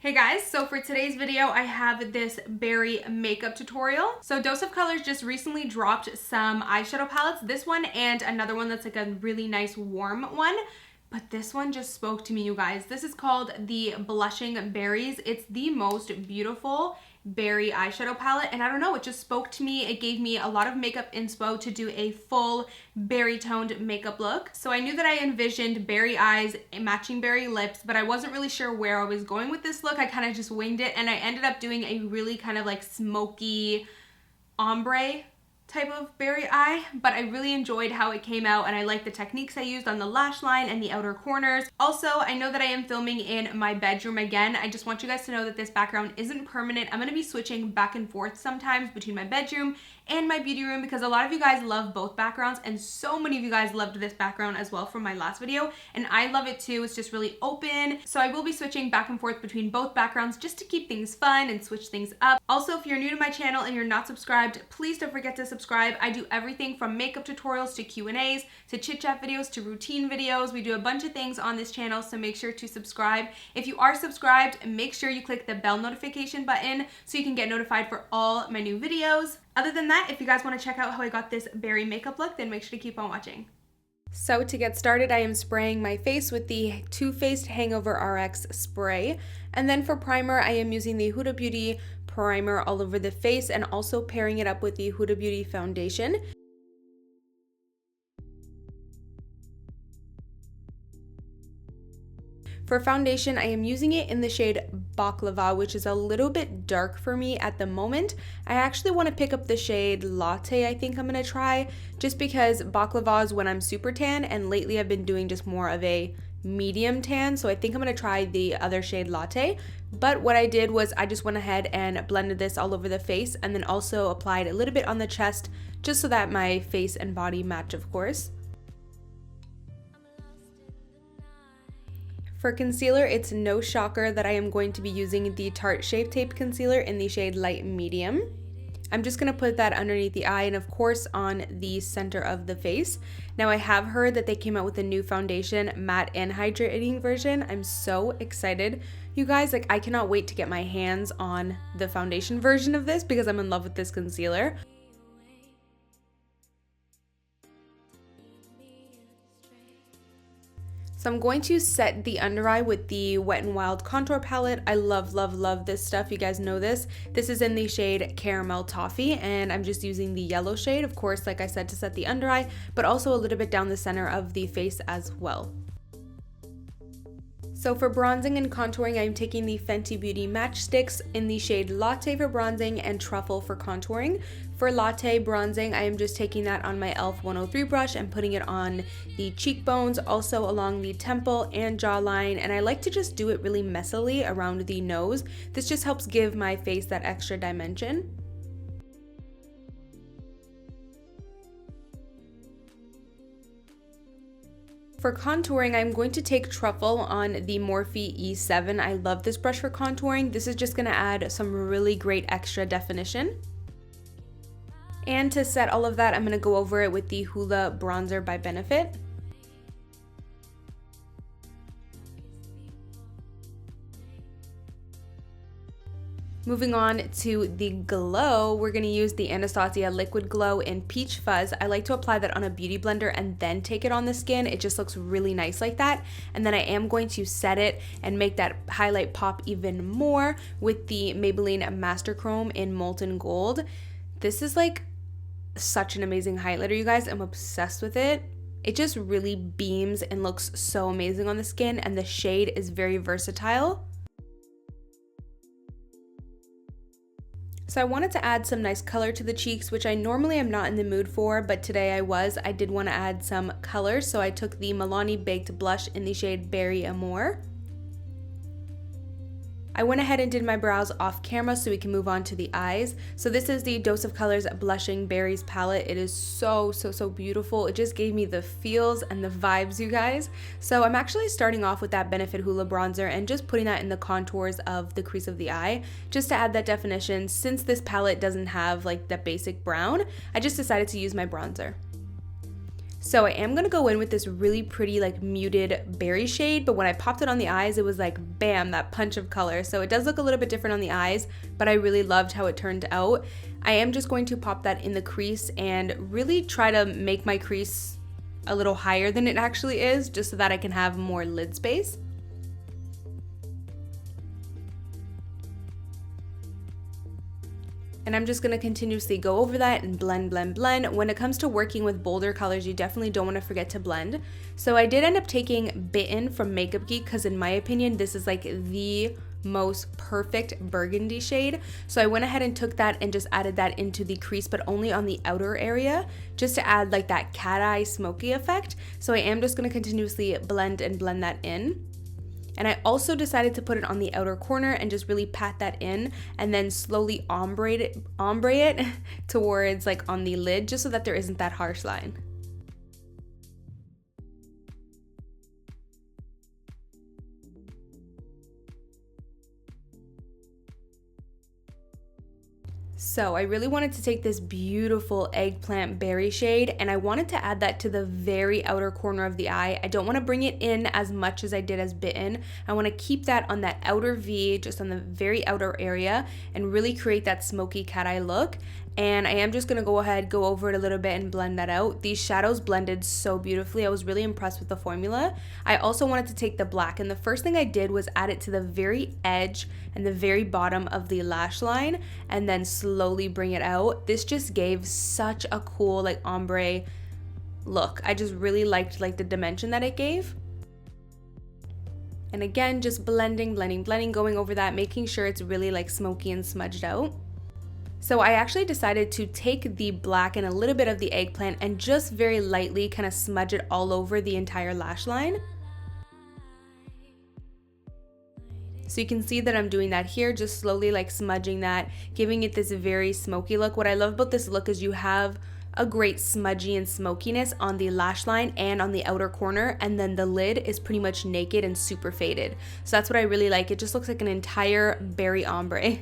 Hey guys, so for today's video, I have this berry makeup tutorial. So Dose of Colors just recently dropped some eyeshadow palettes, this one and another one that's like a really nice warm one. But this one just spoke to me, you guys. This is called the Blushing Berries. It's the most beautiful berry eyeshadow palette, and I don't know, it just spoke to me. It gave me a lot of makeup inspo to do a full berry toned makeup look. So I knew that I envisioned berry eyes and matching berry lips, but I wasn't really sure where I was going with this look. I kind of just winged it, and I ended up doing a really kind of like smoky ombre type of berry eye, but I really enjoyed how it came out, and I like the techniques I used on the lash line and the outer corners. Also, I know that I am filming in my bedroom again. I just want you guys to know that this background isn't permanent. I'm going to be switching back and forth sometimes between my bedroom and my beauty room because a lot of you guys love both backgrounds, and so many of you guys loved this background as well from my last video, and I love it too. It's just really open, so I will be switching back and forth between both backgrounds just to keep things fun and switch things up. Also, if you're new to my channel and you're not subscribed, please don't forget to subscribe. I do everything from makeup tutorials to Q&As to chit chat videos to routine videos. We do a bunch of things on this channel, so make sure to subscribe. If you are subscribed, make sure you click the bell notification button so you can get notified for all my new videos. Other than that, if you guys want to check out how I got this berry makeup look, then make sure to keep on watching. So to get started, I am spraying my face with the Too Faced Hangover RX spray. And then for primer, I am using the Huda Beauty primer all over the face and also pairing it up with the Huda Beauty foundation. For foundation, I am using it in the shade Baklava, which is a little bit dark for me at the moment. I actually want to pick up the shade Latte. I think I'm going to try, just because Baklava is when I'm super tan, and lately I've been doing just more of a medium tan, so I think I'm going to try the other shade Latte. But what I did was I just went ahead and blended this all over the face, and then also applied a little bit on the chest just so that my face and body match, of course. For concealer, it's no shocker that I am going to be using the Tarte Shape Tape Concealer in the shade Light Medium. I'm just going to put that underneath the eye and of course on the center of the face. Now I have heard that they came out with a new foundation, matte and hydrating version. I'm so excited. You guys, like, I cannot wait to get my hands on the foundation version of this because I'm in love with this concealer. So I'm going to set the under eye with the Wet n Wild contour palette. I love, love, love this stuff. You guys know this. This is in the shade Caramel Toffee, and I'm just using the yellow shade, of course, like I said, to set the under eye, but also a little bit down the center of the face as well. So for bronzing and contouring, I'm taking the Fenty Beauty Match Sticks in the shade Latte for bronzing and Truffle for contouring. For Latte bronzing, I am just taking that on my e.l.f. 103 brush and putting it on the cheekbones, also along the temple and jawline, and I like to just do it really messily around the nose. This just helps give my face that extra dimension. For contouring, I'm going to take Truffle on the Morphe E7. I love this brush for contouring. This is just going to add some really great extra definition. And to set all of that, I'm going to go over it with the Hoola Bronzer by Benefit. Moving on to the glow, we're going to use the Anastasia Liquid Glow in Peach Fuzz. I like to apply that on a beauty blender and then take it on the skin. It just looks really nice like that. And then I am going to set it and make that highlight pop even more with the Maybelline Master Chrome in Molten Gold. This is like such an amazing highlighter, you guys. I'm obsessed with it. It just really beams and looks so amazing on the skin, and the shade is very versatile. So I wanted to add some nice color to the cheeks, which I normally am not in the mood for, but today I was. I did want to add some color, so I took the Milani Baked Blush in the shade Berry Amour. I went ahead and did my brows off camera so we can move on to the eyes. So this is the Dose of Colors Blushing Berries palette. It is so, so, so beautiful. It just gave me the feels and the vibes, you guys. So I'm actually starting off with that Benefit Hoola bronzer and just putting that in the contours of the crease of the eye, just to add that definition. Since this palette doesn't have like the basic brown, I just decided to use my bronzer. So I am going to go in with this really pretty like muted berry shade, but when I popped it on the eyes, it was like bam, that punch of color. So it does look a little bit different on the eyes, but I really loved how it turned out. I am just going to pop that in the crease and really try to make my crease a little higher than it actually is, just so that I can have more lid space. And I'm just going to continuously go over that and blend, blend, blend. When it comes to working with bolder colors, you definitely don't want to forget to blend. So I did end up taking Bitten from Makeup Geek because in my opinion, this is like the most perfect burgundy shade. So I went ahead and took that and just added that into the crease, but only on the outer area, just to add like that cat eye smoky effect. So I am just going to continuously blend and blend that in. And I also decided to put it on the outer corner and just really pat that in and then slowly ombre it towards like on the lid, just so that there isn't that harsh line. So I really wanted to take this beautiful eggplant berry shade and I wanted to add that to the very outer corner of the eye. I don't want to bring it in as much as I did as Bitten. I want to keep that on that outer V, just on the very outer area, and really create that smoky cat eye look. And I am just going to go over it a little bit and blend that out. These shadows blended so beautifully. I was really impressed with the formula. I also wanted to take the black, and the first thing I did was add it to the very edge and the very bottom of the lash line and then slowly bring it out. This just gave such a cool like ombre look. I just really liked like the dimension that it gave. And again, just blending, blending, blending, going over that, making sure it's really like smoky and smudged out. So I actually decided to take the black and a little bit of the eggplant and just very lightly kind of smudge it all over the entire lash line. So you can see that I'm doing that here, just slowly like smudging that, giving it this very smoky look. What I love about this look is you have a great smudgy and smokiness on the lash line and on the outer corner, and then the lid is pretty much naked and super faded. So that's what I really like. It just looks like an entire berry ombre.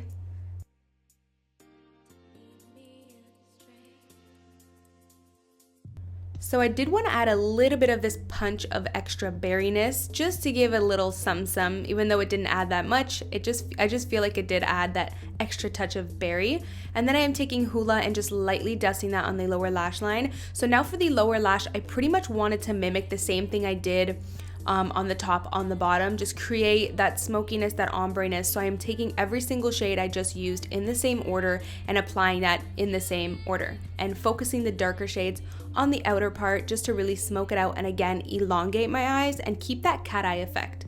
So I did want to add a little bit of this punch of extra berryness just to give a little some, even though it didn't add that much. I just feel like it did add that extra touch of berry. And then I am taking Hoola and just lightly dusting that on the lower lash line. So now for the lower lash, I pretty much wanted to mimic the same thing I did on the top, on the bottom, just create that smokiness, that ombreness. So I am taking every single shade I just used in the same order and applying that in the same order and focusing the darker shades on the outer part just to really smoke it out and again elongate my eyes and keep that cat eye effect.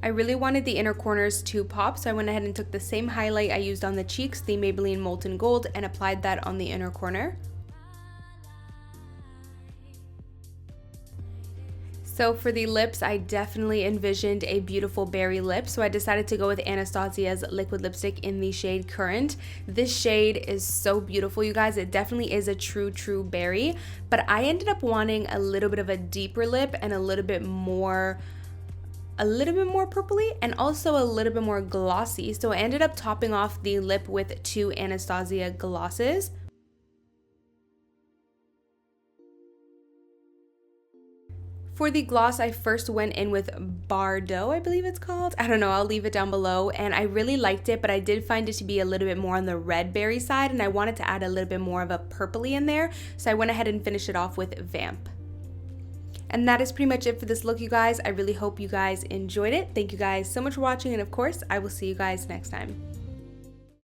I really wanted the inner corners to pop, so I went ahead and took the same highlight I used on the cheeks, the Maybelline Molten Gold, and applied that on the inner corner. So for the lips, I definitely envisioned a beautiful berry lip, so I decided to go with Anastasia's liquid lipstick in the shade Currant. This shade is so beautiful, you guys. It definitely is a true berry, but I ended up wanting a little bit of a deeper lip and a little bit more purpley and also a little bit more glossy. So I ended up topping off the lip with 2 Anastasia glosses. For the gloss, I first went in with Bardot, I believe it's called. I don't know, I'll leave it down below. And I really liked it, but I did find it to be a little bit more on the red berry side, and I wanted to add a little bit more of a purpley in there. So I went ahead and finished it off with Vamp. And that is pretty much it for this look, you guys. I really hope you guys enjoyed it. Thank you guys so much for watching, and of course, I will see you guys next time.